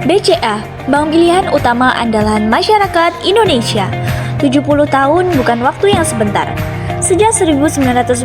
BCA, Bank Pilihan Utama Andalan Masyarakat Indonesia. 70 tahun bukan waktu yang sebentar. Sejak 1955,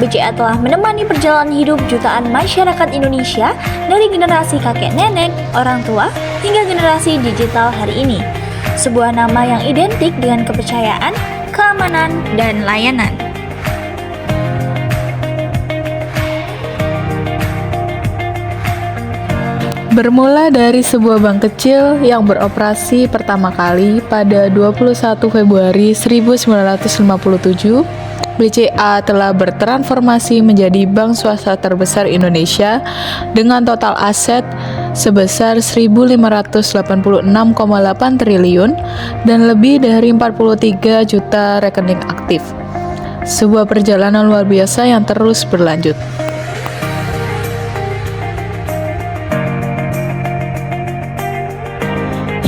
BCA telah menemani perjalanan hidup jutaan masyarakat Indonesia dari generasi kakek nenek, orang tua, hingga generasi digital hari ini. Sebuah nama yang identik dengan kepercayaan, keamanan, dan layanan. Bermula dari sebuah bank kecil yang beroperasi pertama kali pada 21 Februari 1957, BCA telah bertransformasi menjadi bank swasta terbesar Indonesia dengan total aset sebesar 1.586,8 triliun dan lebih dari 43 juta rekening aktif. Sebuah perjalanan luar biasa yang terus berlanjut.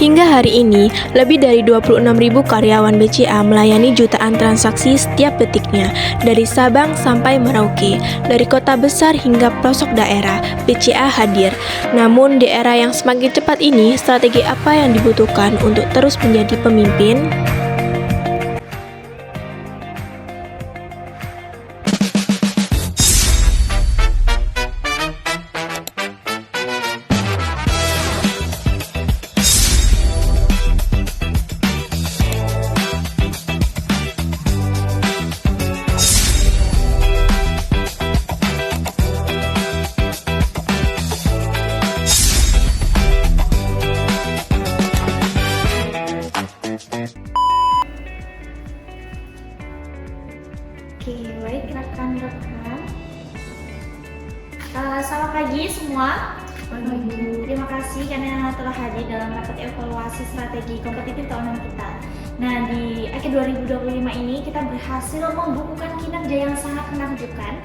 Hingga hari ini, lebih dari 26.000 karyawan BCA melayani jutaan transaksi setiap detiknya, dari Sabang sampai Merauke, dari kota besar hingga pelosok daerah, BCA hadir. Namun, di era yang semakin cepat ini, strategi apa yang dibutuhkan untuk terus menjadi pemimpin? Oke, baik rekan-rekan. Selamat pagi semua. Terima kasih karena telah hadir dalam rapat evaluasi strategi kompetitif tahunan kita. Nah, di akhir 2025 ini kita berhasil membukukan kinerja yang sangat menakjubkan.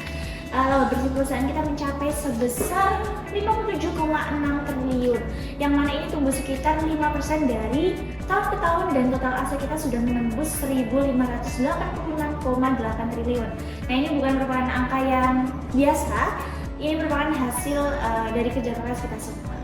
Laba bersih perusahaan kita mencapai sebesar 57,6 triliun, yang mana ini tumbuh sekitar 5% dari tahun ke tahun, dan total aset kita sudah menembus 1.586,8 triliun. Nah, ini bukan merupakan angka yang biasa, ini merupakan hasil dari kerja keras kita semua.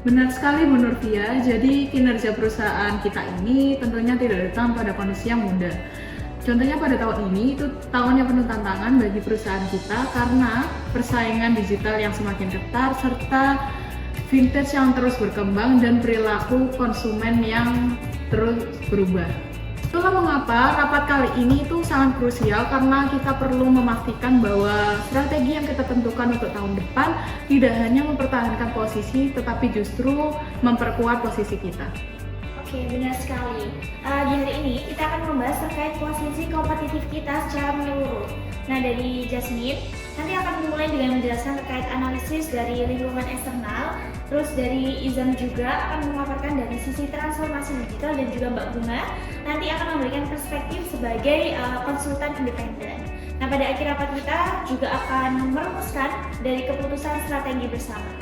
Benar sekali Bu Nurvia, jadi kinerja perusahaan kita ini tentunya tidak datang pada kondisi yang mudah. Contohnya pada tahun ini, itu tahun yang penuh tantangan bagi perusahaan kita karena persaingan digital yang semakin ketat serta vintage yang terus berkembang dan perilaku konsumen yang terus berubah. Itulah mengapa rapat kali ini itu sangat krusial karena kita perlu memastikan bahwa strategi yang kita tentukan untuk tahun depan tidak hanya mempertahankan posisi tetapi justru memperkuat posisi kita. Oke, benar sekali. Di hari ini kita akan membahas terkait posisi kompetitif kita secara menyeluruh. Nah, dari Jasmine nanti akan memulai dengan menjelaskan terkait analisis dari lingkungan eksternal. Terus dari Izam juga akan memaparkan dari sisi transformasi digital, dan juga Mbak Bunga nanti akan memberikan perspektif sebagai konsultan independen. Nah, pada akhir rapat kita juga akan merumuskan dari keputusan strategi bersama.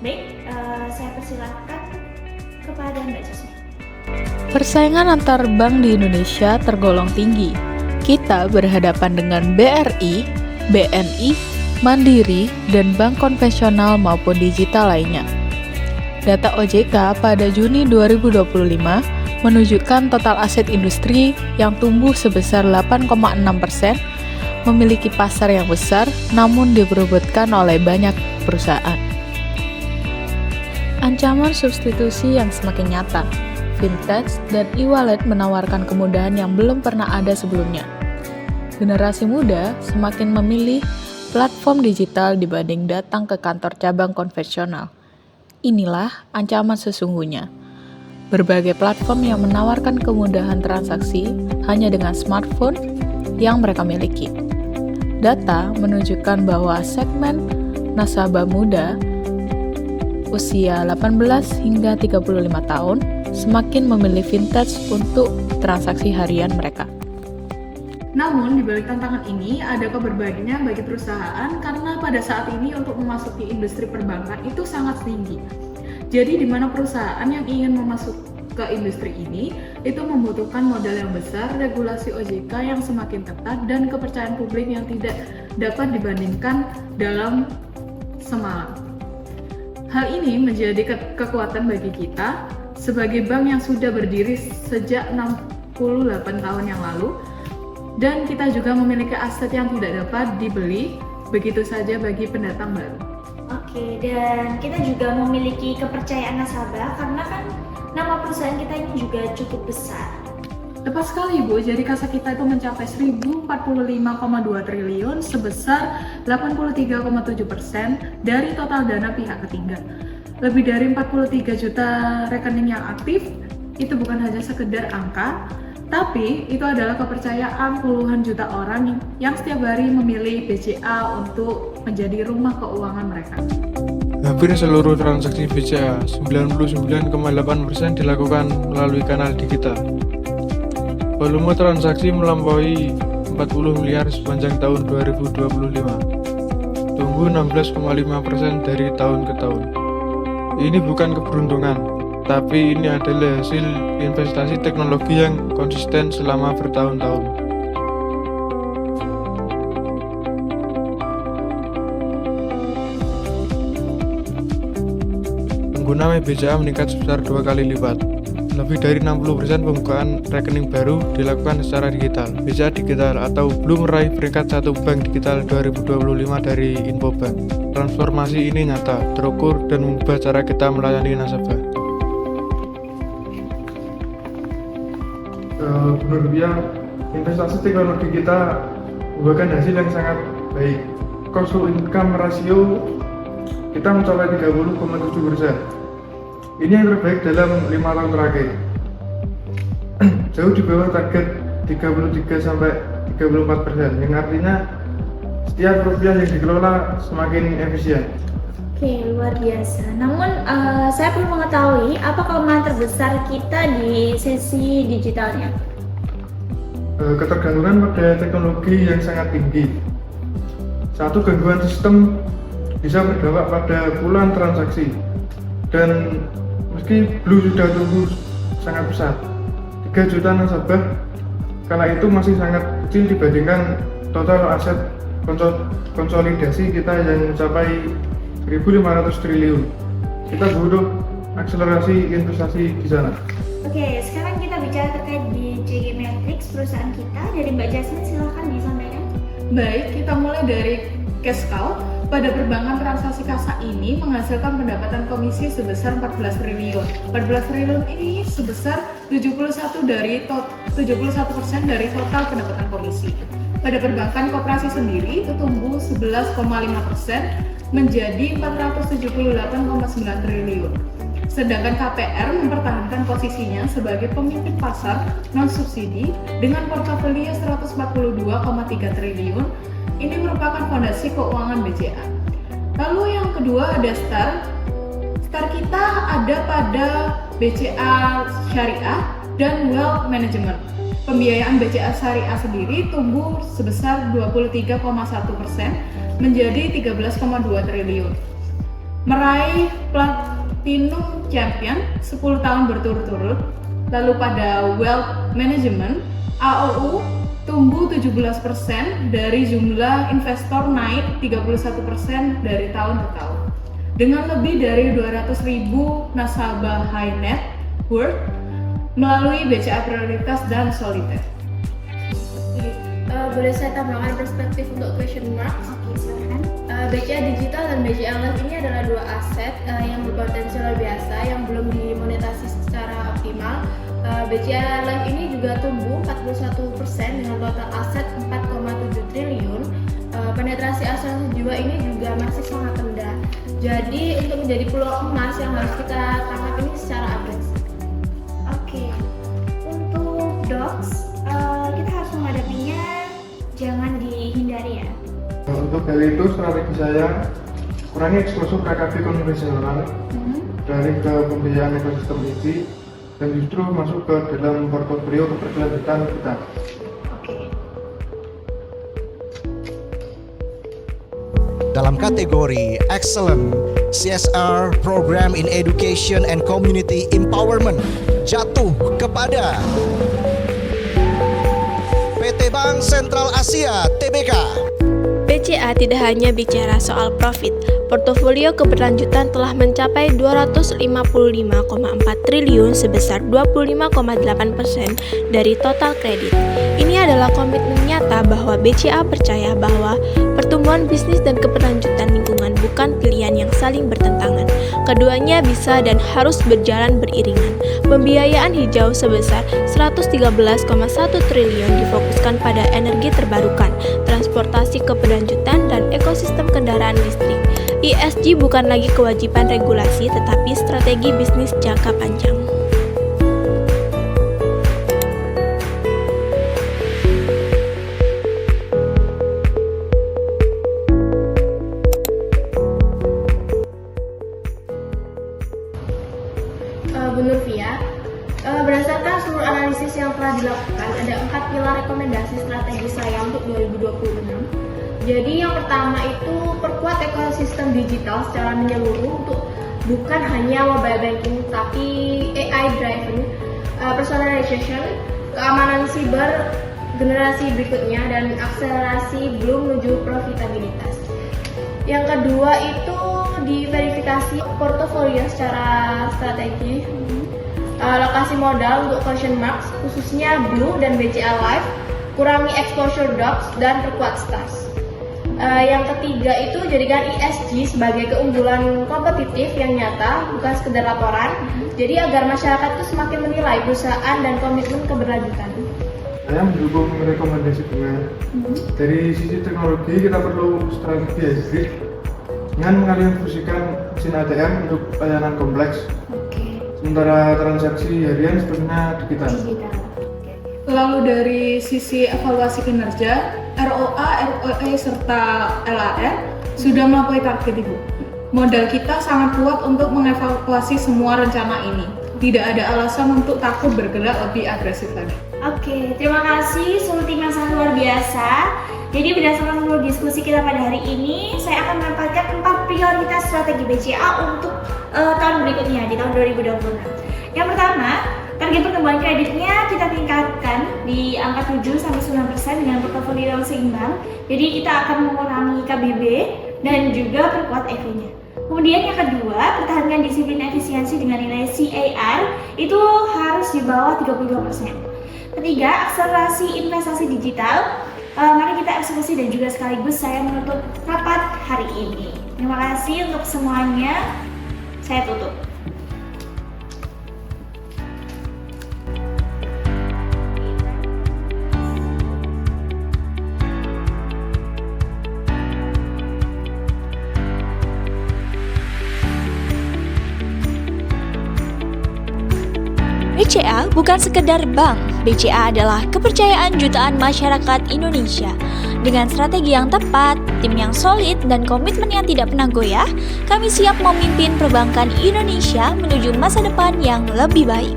Baik, saya persilakan kepada Mbak Jasmine. Persaingan antar bank di Indonesia tergolong tinggi. Kita berhadapan dengan BRI, BNI, Mandiri, dan bank konvensional maupun digital lainnya. Data OJK pada Juni 2025 menunjukkan total aset industri yang tumbuh sebesar 8,6%, memiliki pasar yang besar namun diperebutkan oleh banyak perusahaan. Ancaman substitusi yang semakin nyata. Fintech dan e-wallet menawarkan kemudahan yang belum pernah ada sebelumnya. Generasi muda semakin memilih platform digital dibanding datang ke kantor cabang konvensional. Inilah ancaman sesungguhnya. Berbagai platform yang menawarkan kemudahan transaksi hanya dengan smartphone yang mereka miliki. Data menunjukkan bahwa segmen nasabah muda usia 18 hingga 35 tahun semakin memilih vintage untuk transaksi harian mereka. Namun, di balik tantangan ini ada kabar baiknya bagi perusahaan karena pada saat ini untuk memasuki industri perbankan itu sangat tinggi. Jadi, di mana perusahaan yang ingin masuk ke industri ini itu membutuhkan modal yang besar, regulasi OJK yang semakin ketat, dan kepercayaan publik yang tidak dapat dibandingkan dalam semalam. Hal ini menjadi kekuatan bagi kita sebagai bank yang sudah berdiri sejak 68 tahun yang lalu, dan kita juga memiliki aset yang tidak dapat dibeli begitu saja bagi pendatang baru. Oke, dan kita juga memiliki kepercayaan nasabah karena kan nama perusahaan kita ini juga cukup besar. Tepat sekali Bu, jadi kas kita itu mencapai 1.045,2 triliun sebesar 83,7% dari total dana pihak ketiga. Lebih dari 43 juta rekening yang aktif, itu bukan hanya sekedar angka, tapi itu adalah kepercayaan puluhan juta orang yang setiap hari memilih BCA untuk menjadi rumah keuangan mereka. Hampir seluruh transaksi BCA, 99,8% dilakukan melalui kanal digital. Volume transaksi melampaui 40 miliar sepanjang tahun 2025, tumbuh 16,5% dari tahun ke tahun. Ini bukan keberuntungan, tapi ini adalah hasil investasi teknologi yang konsisten selama bertahun-tahun. Pengguna BCA meningkat sebesar 2 kali lipat. Lebih dari 60% pembukaan rekening baru dilakukan secara digital. BCA Digital atau belum meraih peringkat 1 bank digital 2025 dari Infobank. Transformasi ini nyata, terukur, dan mengubah cara kita melayani nasabah. Menurut dia, investasi teknologi kita membuahkan hasil yang sangat baik. Cost to income ratio kita mencapai 30,7%. Ini yang terbaik dalam 5 tahun terakhir. Jauh di bawah target 33-34%, yang artinya setiap rupiah yang dikelola semakin efisien. Oke, luar biasa. Namun saya perlu mengetahui apa kelemahan terbesar kita di sesi digitalnya. Ketergantungan pada teknologi yang sangat tinggi. Satu, gangguan sistem bisa berdampak pada puluhan transaksi, dan meski Blue sudah tumbuh sangat besar, 3 juta nasabah, kala itu masih sangat kecil dibandingkan total aset konsolidasi kita yang mencapai 1.500 triliun. Kita butuh akselerasi investasi di sana. Oke, sekarang kita bicara terkait di JG Matrix perusahaan kita. Dari Mbak Jasmine, silahkan disampaikan. Baik, kita mulai dari cash cow. Pada perbankan transaksi kasa ini menghasilkan pendapatan komisi sebesar 14 triliun. 14 triliun ini sebesar 71% dari total pendapatan komisi. Pada perbankan koperasi sendiri itu tumbuh 11,5% menjadi 478,9 triliun. Sedangkan KPR mempertahankan posisinya sebagai pemimpin pasar non-subsidi dengan portofolio 142,3 triliun. Ini merupakan fondasi keuangan BCA. Lalu yang kedua ada Star. Star kita ada pada BCA Syariah dan Wealth Management. Pembiayaan BCA Syariah sendiri tumbuh sebesar 23,1% menjadi 13,2 triliun. Meraih Platinum Champion 10 tahun berturut-turut. Lalu pada Wealth Management, AOU tumbuh 17% dari jumlah investor naik 31% dari tahun ke tahun. Dengan lebih dari 200.000 nasabah high net worth melalui BCA Prioritas dan Solitaire. Boleh saya tambahkan perspektif untuk question mark? Oke, silakan. BCA Digital dan BCA Live ini adalah dua aset yang berpotensi luar biasa yang belum dimonetasi secara optimal. BCA Live ini juga tumbuh 41% dengan total aset 4,7 triliun. Penetrasi asuransi jiwa ini juga masih sangat rendah. Jadi untuk menjadi peluang emas yang harus kita tangkap ini secara agresif. Oke, untuk docs kita harus menghadapinya, jangan dihindari ya. Untuk hal itu strategi saya kurangi eksposur KKB konvensional dari ke pembiayaan ekosistem inti dan justru masuk ke dalam portofolio keberlanjutan kita. Dalam kategori Excellent CSR Program in Education and Community Empowerment jatuh kepada PT Bank Sentral Asia Tbk. BCA tidak hanya bicara soal profit, portofolio keberlanjutan telah mencapai 255,4 triliun sebesar 25,8% dari total kredit. Ini adalah komitmen nyata bahwa BCA percaya bahwa pertumbuhan bisnis dan keberlanjutan lingkungan bukan pilihan yang saling bertentangan. Keduanya bisa dan harus berjalan beriringan. Pembiayaan hijau sebesar 113,1 triliun difokuskan pada energi terbarukan, transportasi keberlanjutan, dan ekosistem kendaraan listrik. ESG bukan lagi kewajiban regulasi tetapi strategi bisnis jangka panjang. Bu Nurvia, berdasarkan seluruh analisis yang telah dilakukan, ada 4 pilar rekomendasi strategi saya untuk 2026. Jadi yang pertama itu perkuat ekosistem digital secara menyeluruh untuk bukan hanya mobile banking tapi AI driven personalization, keamanan siber generasi berikutnya, dan akselerasi belum menuju profitabilitas. Yang kedua itu diverifikasi portofolio secara strategi, alokasi modal untuk question marks khususnya Blue dan BCA Life, kurangi exposure docs dan perkuat stars. Yang ketiga itu jadikan ESG sebagai keunggulan kompetitif yang nyata, bukan sekedar laporan. Jadi agar masyarakat itu semakin menilai perusahaan dan komitmen keberlanjutan. Saya mendukung rekomendasi Bunga. Dari sisi teknologi kita perlu strategi hybrid dengan mengalihfungsikan mesin ATM untuk layanan kompleks. Sementara transaksi harian sebenarnya digital. Lalu dari sisi evaluasi kinerja, ROA, ROE, serta LAR sudah melampaui target Ibu. Modal kita sangat kuat untuk mengevaluasi semua rencana ini. Tidak ada alasan untuk takut bergerak lebih agresif lagi. Oke, terima kasih seluruh tim yang sangat luar biasa. Jadi berdasarkan seluruh diskusi kita pada hari ini, saya akan menempatkan 4 prioritas strategi BCA untuk tahun berikutnya di tahun 2026. Yang pertama, target pertumbuhan kreditnya kita tingkatkan di angka 7-9% dengan portofolio yang seimbang. Jadi kita akan mengurangi KBB dan juga perkuat EV-nya. Kemudian yang kedua, pertahankan disiplin efisiensi dengan nilai CAR itu harus di bawah 32%. Ketiga, akselerasi investasi digital. Mari kita eksekusi dan juga sekaligus saya menutup rapat hari ini. Terima kasih untuk semuanya. Saya tutup. BCA bukan sekedar bank, BCA adalah kepercayaan jutaan masyarakat Indonesia. Dengan strategi yang tepat, tim yang solid, dan komitmen yang tidak pernah goyah, kami siap memimpin perbankan Indonesia menuju masa depan yang lebih baik.